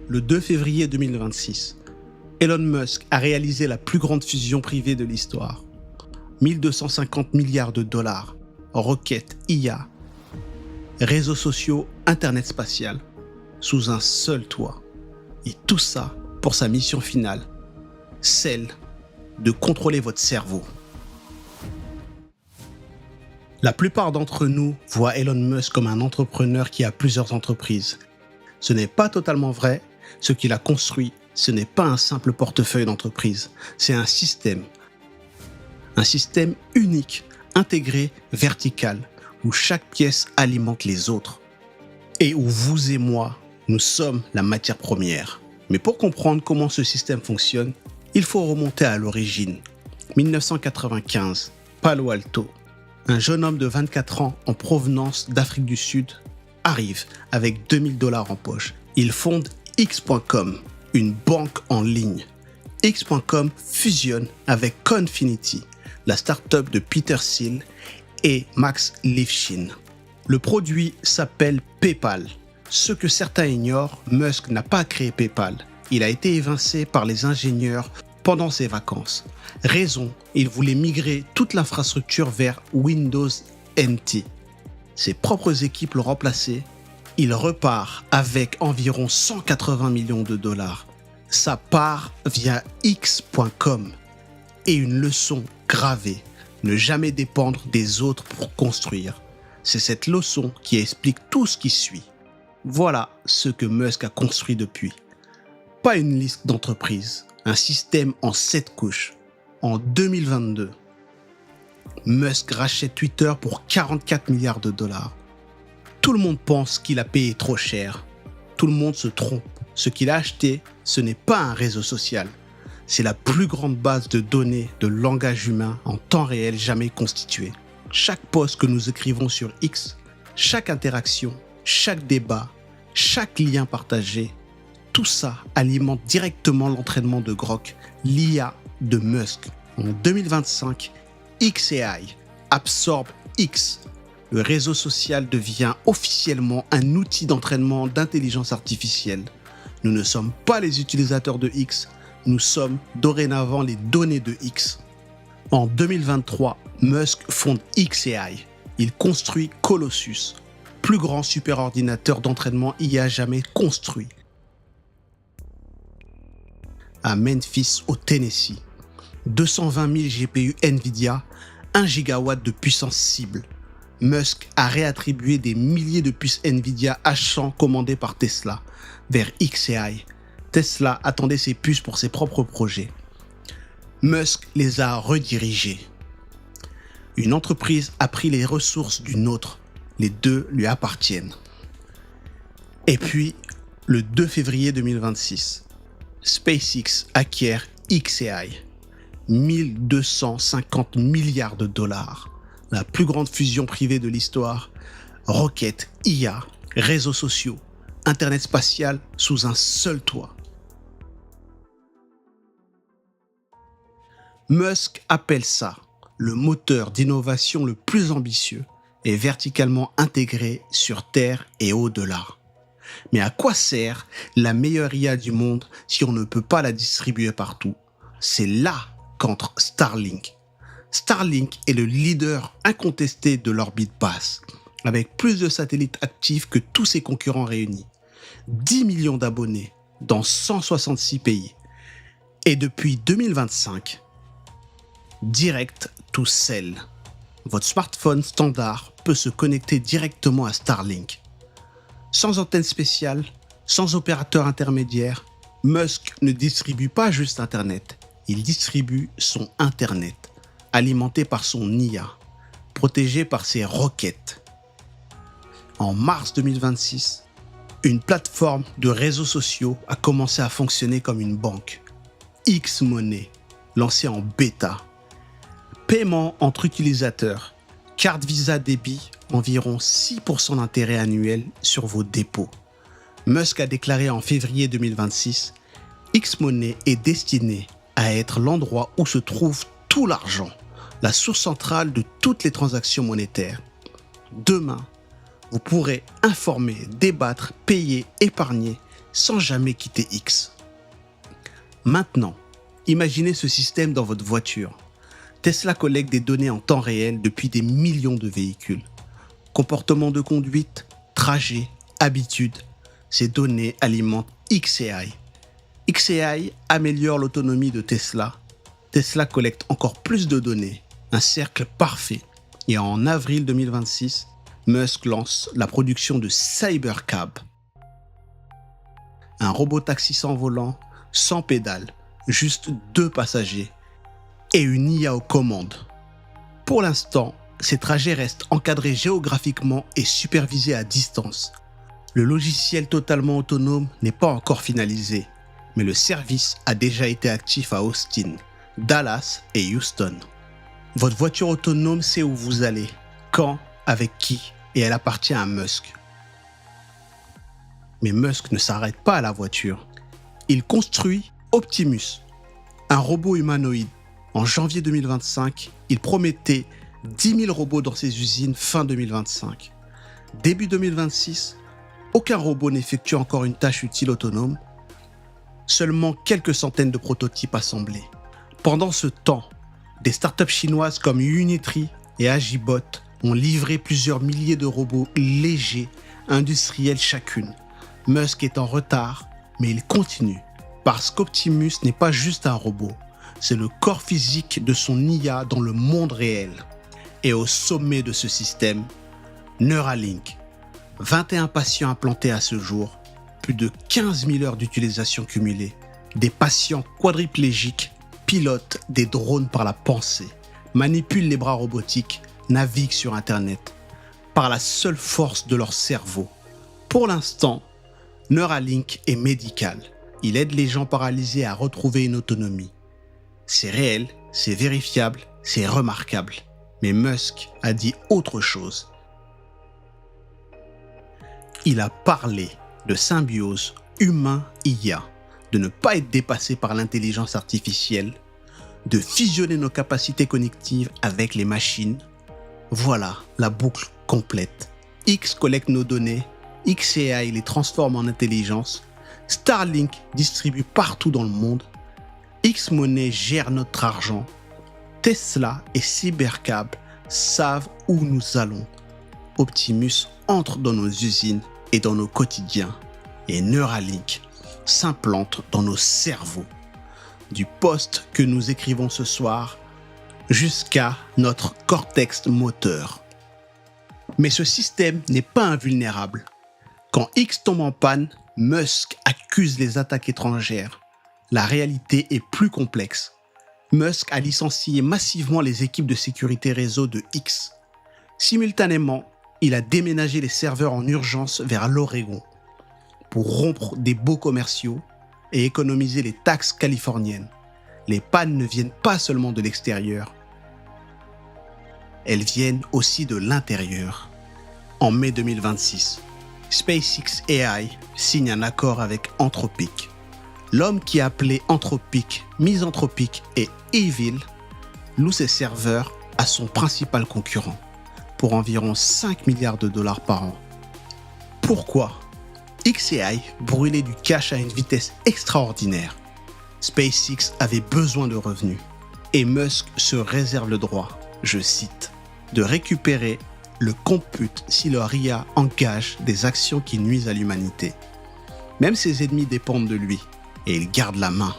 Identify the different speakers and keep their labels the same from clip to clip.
Speaker 1: Le 2 février 2026, Elon Musk a réalisé la plus grande fusion privée de l'histoire. 1250 milliards de dollars, roquettes IA, réseaux sociaux, Internet spatial, sous un seul toit. Et tout ça pour sa mission finale, celle de contrôler votre cerveau. La plupart d'entre nous voient Elon Musk comme un entrepreneur qui a plusieurs entreprises. Ce n'est pas totalement vrai. Ce qu'il a construit, ce n'est pas un simple portefeuille d'entreprise. C'est un système. Un système unique, intégré, vertical, où chaque pièce alimente les autres. Et où vous et moi, nous sommes la matière première. Mais pour comprendre comment ce système fonctionne, il faut remonter à l'origine. 1995, Palo Alto. Un jeune homme de 24 ans en provenance d'Afrique du Sud arrive avec 2000 $ en poche. Il fonde X.com, une banque en ligne. X.com fusionne avec Confinity, la start-up de Peter Thiel et Max Lifshin. Le produit s'appelle PayPal. Ce que certains ignorent, Musk n'a pas créé PayPal. Il a été évincé par les ingénieurs pendant ses vacances. Raison, il voulait migrer toute l'infrastructure vers Windows NT. Ses propres équipes l'ont remplacé. Il repart avec environ 180 millions de dollars. Ça part via X.com. Et une leçon gravée, ne jamais dépendre des autres pour construire. C'est cette leçon qui explique tout ce qui suit. Voilà ce que Musk a construit depuis. Pas une liste d'entreprises, un système en 7 couches. En 2022, Musk rachète Twitter pour 44 milliards de dollars. Tout le monde pense qu'il a payé trop cher. Tout le monde se trompe. Ce qu'il a acheté, ce n'est pas un réseau social. C'est la plus grande base de données de langage humain en temps réel jamais constituée. Chaque post que nous écrivons sur X, chaque interaction, chaque débat, chaque lien partagé, tout ça alimente directement l'entraînement de Grok, l'IA de Musk. En 2025, xAI absorbe X. Le réseau social devient officiellement un outil d'entraînement d'intelligence artificielle. Nous ne sommes pas les utilisateurs de X, nous sommes dorénavant les données de X. En 2023, Musk fonde xAI. Il construit Colossus, plus grand superordinateur d'entraînement IA jamais construit. À Memphis, au Tennessee, 220 000 GPU NVIDIA, 1 gigawatt de puissance cible. Musk a réattribué des milliers de puces NVIDIA H100 commandées par Tesla vers xAI. Tesla attendait ces puces pour ses propres projets. Musk les a redirigées. Une entreprise a pris les ressources d'une autre. Les deux lui appartiennent. Et puis, le 2 février 2026, SpaceX acquiert xAI. 1250 milliards de dollars. La plus grande fusion privée de l'histoire. Roquettes, IA, réseaux sociaux, Internet spatial sous un seul toit. Musk appelle ça le moteur d'innovation le plus ambitieux et verticalement intégré sur Terre et au-delà. Mais à quoi sert la meilleure IA du monde si on ne peut pas la distribuer partout? C'est là qu'entre Starlink. Starlink est le leader incontesté de l'orbite basse, avec plus de satellites actifs que tous ses concurrents réunis. 10 millions d'abonnés dans 166 pays. Et depuis 2025, Direct to Cell. Votre smartphone standard peut se connecter directement à Starlink. Sans antenne spéciale, sans opérateur intermédiaire, Musk ne distribue pas juste Internet, il distribue son Internet, alimenté par son IA, protégé par ses roquettes. En mars 2026, une plateforme de réseaux sociaux a commencé à fonctionner comme une banque. X-Money, lancée en bêta. Paiement entre utilisateurs, carte Visa débit, environ 6% d'intérêt annuel sur vos dépôts. Musk a déclaré en février 2026, X-Money est destiné à être l'endroit où se trouve tout l'argent, la source centrale de toutes les transactions monétaires. Demain, vous pourrez informer, débattre, payer, épargner sans jamais quitter X. Maintenant, imaginez ce système dans votre voiture. Tesla collecte des données en temps réel depuis des millions de véhicules. Comportement de conduite, trajet, habitudes, ces données alimentent xAI. xAI améliore l'autonomie de Tesla. Tesla collecte encore plus de données, un cercle parfait. Et en avril 2026, Musk lance la production de Cybercab, un robot-taxi sans volant, sans pédale, juste 2 passagers et une IA aux commandes. Pour l'instant, ces trajets restent encadrés géographiquement et supervisés à distance. Le logiciel totalement autonome n'est pas encore finalisé, mais le service a déjà été actif à Austin, Dallas et Houston. Votre voiture autonome sait où vous allez, quand, avec qui, et elle appartient à Musk. Mais Musk ne s'arrête pas à la voiture. Il construit Optimus, un robot humanoïde. En janvier 2025, il promettait 10 000 robots dans ses usines fin 2025. Début 2026, aucun robot n'effectue encore une tâche utile autonome. Seulement quelques centaines de prototypes assemblés. Pendant ce temps, des startups chinoises comme Unitree et Agibot ont livré plusieurs milliers de robots légers, industriels chacune. Musk est en retard, mais il continue. Parce qu'Optimus n'est pas juste un robot, c'est le corps physique de son IA dans le monde réel. Et au sommet de ce système, Neuralink. 21 patients implantés à ce jour, plus de 15 000 heures d'utilisation cumulée. Des patients quadriplégiques pilotent des drones par la pensée, manipulent les bras robotiques, naviguent sur Internet, par la seule force de leur cerveau. Pour l'instant, Neuralink est médical. Il aide les gens paralysés à retrouver une autonomie. C'est réel, c'est vérifiable, c'est remarquable. Mais Musk a dit autre chose. Il a parlé de symbiose humain-IA, de ne pas être dépassé par l'intelligence artificielle, de fusionner nos capacités cognitives avec les machines. Voilà la boucle complète. X collecte nos données, xAI les transforme en intelligence, Starlink distribue partout dans le monde, X-Money gère notre argent, Tesla et Cybercab savent où nous allons. Optimus entre dans nos usines et dans nos quotidiens. Et Neuralink s'implante dans nos cerveaux. Du post que nous écrivons ce soir jusqu'à notre cortex moteur. Mais ce système n'est pas invulnérable. Quand X tombe en panne, Musk accuse les attaques étrangères. La réalité est plus complexe. Musk a licencié massivement les équipes de sécurité réseau de X. Simultanément, il a déménagé les serveurs en urgence vers l'Oregon pour rompre des baux commerciaux et économiser les taxes californiennes. Les pannes ne viennent pas seulement de l'extérieur, elles viennent aussi de l'intérieur. En mai 2026, SpaceX AI signe un accord avec Anthropic. L'homme qui est appelé Anthropic, Misanthropique et Evil loue ses serveurs à son principal concurrent pour environ 5 milliards de dollars par an. Pourquoi ? xAI brûlait du cash à une vitesse extraordinaire. SpaceX avait besoin de revenus et Musk se réserve le droit, je cite, de récupérer le compute si leur IA engage des actions qui nuisent à l'humanité. Même ses ennemis dépendent de lui et il garde la main.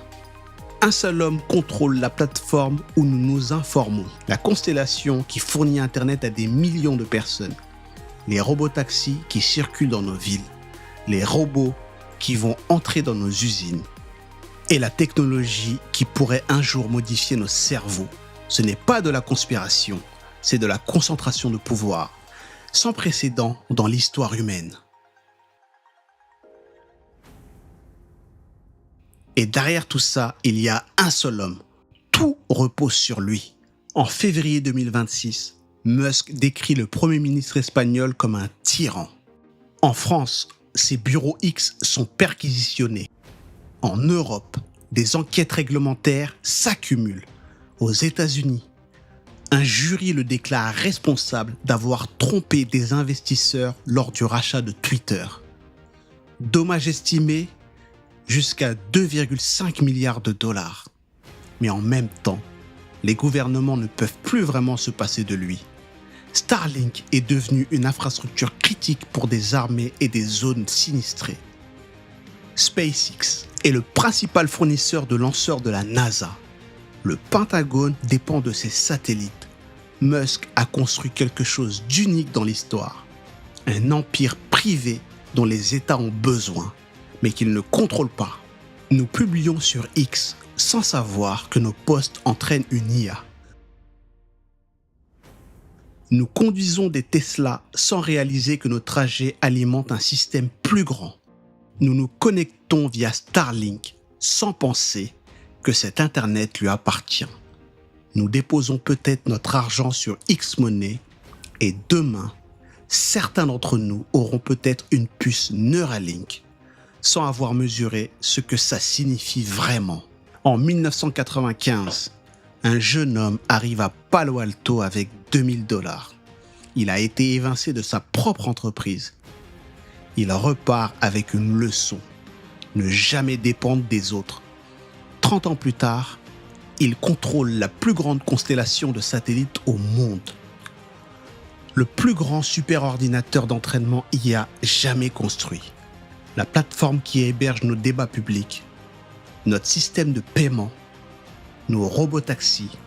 Speaker 1: Un seul homme contrôle la plateforme où nous nous informons, la constellation qui fournit Internet à des millions de personnes, les robots-taxis qui circulent dans nos villes, les robots qui vont entrer dans nos usines et la technologie qui pourrait un jour modifier nos cerveaux. Ce n'est pas de la conspiration, c'est de la concentration de pouvoir, sans précédent dans l'histoire humaine. Et derrière tout ça, il y a un seul homme. Tout repose sur lui. En février 2026, Musk décrit le Premier ministre espagnol comme un tyran. En France, ses bureaux X sont perquisitionnés. En Europe, des enquêtes réglementaires s'accumulent. Aux États-Unis, Un jury le déclare responsable d'avoir trompé des investisseurs lors du rachat de Twitter. Dommages estimés jusqu'à 2,5 milliards de dollars. Mais en même temps, les gouvernements ne peuvent plus vraiment se passer de lui. Starlink est devenu une infrastructure critique pour des armées et des zones sinistrées. SpaceX est le principal fournisseur de lanceurs de la NASA. Le Pentagone dépend de ses satellites. Musk a construit quelque chose d'unique dans l'histoire. Un empire privé dont les États ont besoin, mais qu'ils ne contrôlent pas. Nous publions sur X sans savoir que nos posts entraînent une IA. Nous conduisons des Tesla sans réaliser que nos trajets alimentent un système plus grand. Nous nous connectons via Starlink sans penser que cet Internet lui appartient. Nous déposons peut-être notre argent sur X-Money et demain, certains d'entre nous auront peut-être une puce Neuralink sans avoir mesuré ce que ça signifie vraiment. En 1995, un jeune homme arrive à Palo Alto avec 2000 $. Il a été évincé de sa propre entreprise. Il repart avec une leçon. Ne jamais dépendre des autres. 30 ans plus tard, il contrôle la plus grande constellation de satellites au monde. Le plus grand superordinateur d'entraînement IA jamais construit. La plateforme qui héberge nos débats publics, notre système de paiement, nos robotaxis,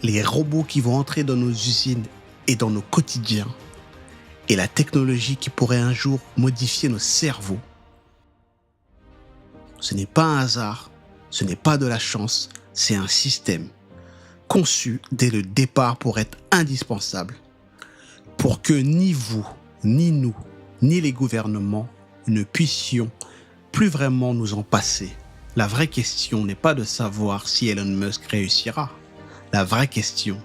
Speaker 1: les robots qui vont entrer dans nos usines et dans nos quotidiens, et la technologie qui pourrait un jour modifier nos cerveaux. Ce n'est pas un hasard, ce n'est pas de la chance, c'est un système conçu dès le départ pour être indispensable, pour que ni vous, ni nous, ni les gouvernements ne puissions plus vraiment nous en passer. La vraie question n'est pas de savoir si Elon Musk réussira. La vraie question,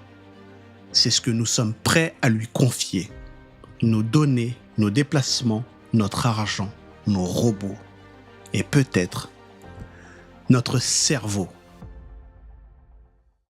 Speaker 1: c'est ce que nous sommes prêts à lui confier. Nos données, nos déplacements, notre argent, nos robots et peut-être notre cerveau.